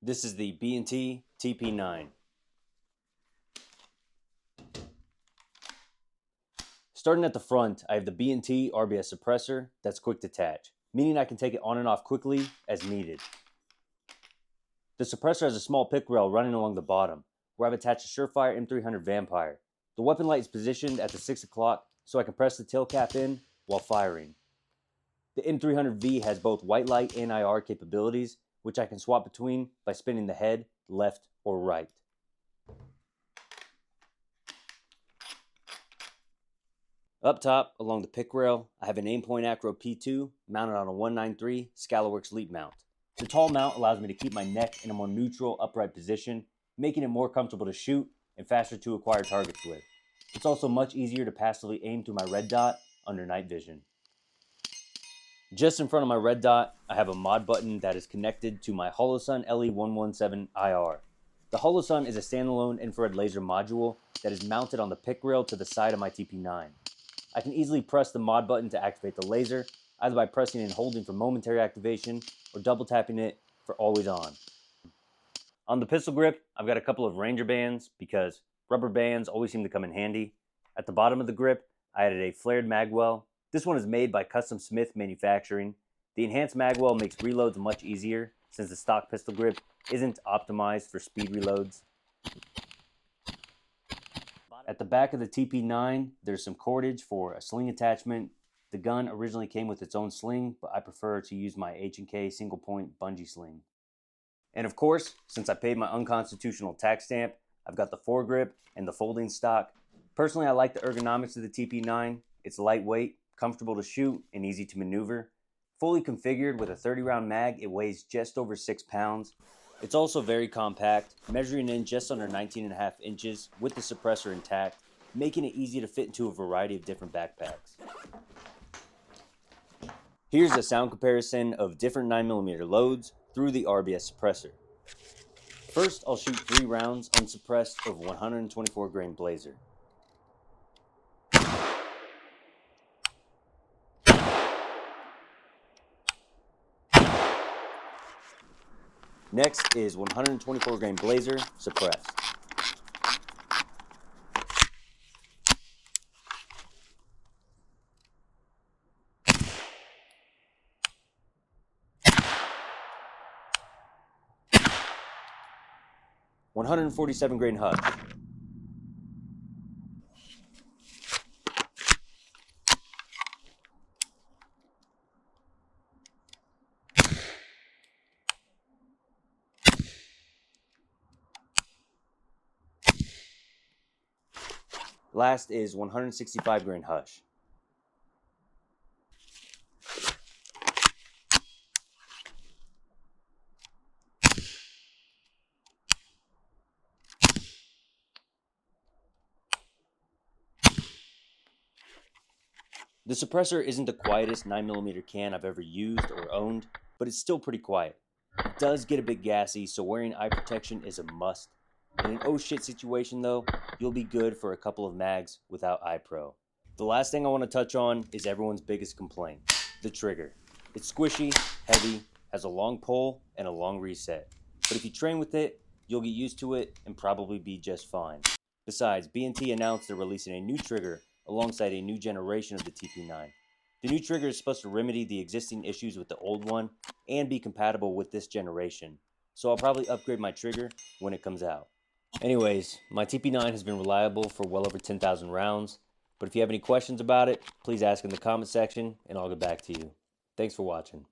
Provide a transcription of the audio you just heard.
This is the B&T TP9. Starting at the front, I have the B&T RBS Suppressor that's quick detach, meaning I can take it on and off quickly as needed. The suppressor has a small pick rail running along the bottom, where I've attached a Surefire M300 Vampire. The weapon light is positioned at the 6 o'clock, so I can press the tail cap in while firing. The M300V has both white light and IR capabilities, which I can swap between by spinning the head left or right. Up top, along the pick rail, I have an Aimpoint ACRO P2 mounted on a 193 Scalarworks Leap mount. The tall mount allows me to keep my neck in a more neutral, upright position, making it more comfortable to shoot and faster to acquire targets with. It's also much easier to passively aim through my red dot under night vision. Just in front of my red dot, I have a Modbutton that is connected to my Holosun LE117 IR. The Holosun is a standalone infrared laser module that is mounted on the pick rail to the side of my TP9. I can easily press the Modbutton to activate the laser, either by pressing and holding for momentary activation or double tapping it for always on. On the pistol grip, I've got a couple of Ranger bands because rubber bands always seem to come in handy. At the bottom of the grip, I added a flared Magwell. This one is made by Custom Smith Manufacturing. The enhanced Magwell makes reloads much easier since the stock pistol grip isn't optimized for speed reloads. At the back of the TP9, there's some cordage for a sling attachment. The gun originally came with its own sling, but I prefer to use my H&K single point Bungie sling. And of course, since I paid my unconstitutional tax stamp, I've got the foregrip and the folding stock. Personally, I like the ergonomics of the TP9. It's lightweight, comfortable to shoot, and easy to maneuver. Fully configured with a 30-round mag, it weighs just over 6 pounds. It's also very compact, measuring in just under 19.5 inches with the suppressor intact, making it easy to fit into a variety of different backpacks. Here's a sound comparison of different 9mm loads through the RBS suppressor. First, I'll shoot 3 rounds unsuppressed of 124 grain Blazer. Next is 124 grain Blazer suppressed. .147 grain Hush. Last is 165 grain Hush. The suppressor isn't the quietest 9mm can I've ever used or owned, but it's still pretty quiet. It does get a bit gassy, so wearing eye protection is a must. In an oh shit situation though, you'll be good for a couple of mags without iPro. The last thing I want to touch on is everyone's biggest complaint, the trigger. It's squishy, heavy, has a long pull, and a long reset. But if you train with it, you'll get used to it and probably be just fine. Besides, B&T announced they're releasing a new trigger alongside a new generation of the TP9. The new trigger is supposed to remedy the existing issues with the old one and be compatible with this generation, so I'll probably upgrade my trigger when it comes out. Anyways, my TP9 has been reliable for well over 10,000 rounds, but if you have any questions about it, please ask in the comment section and I'll get back to you. Thanks for watching.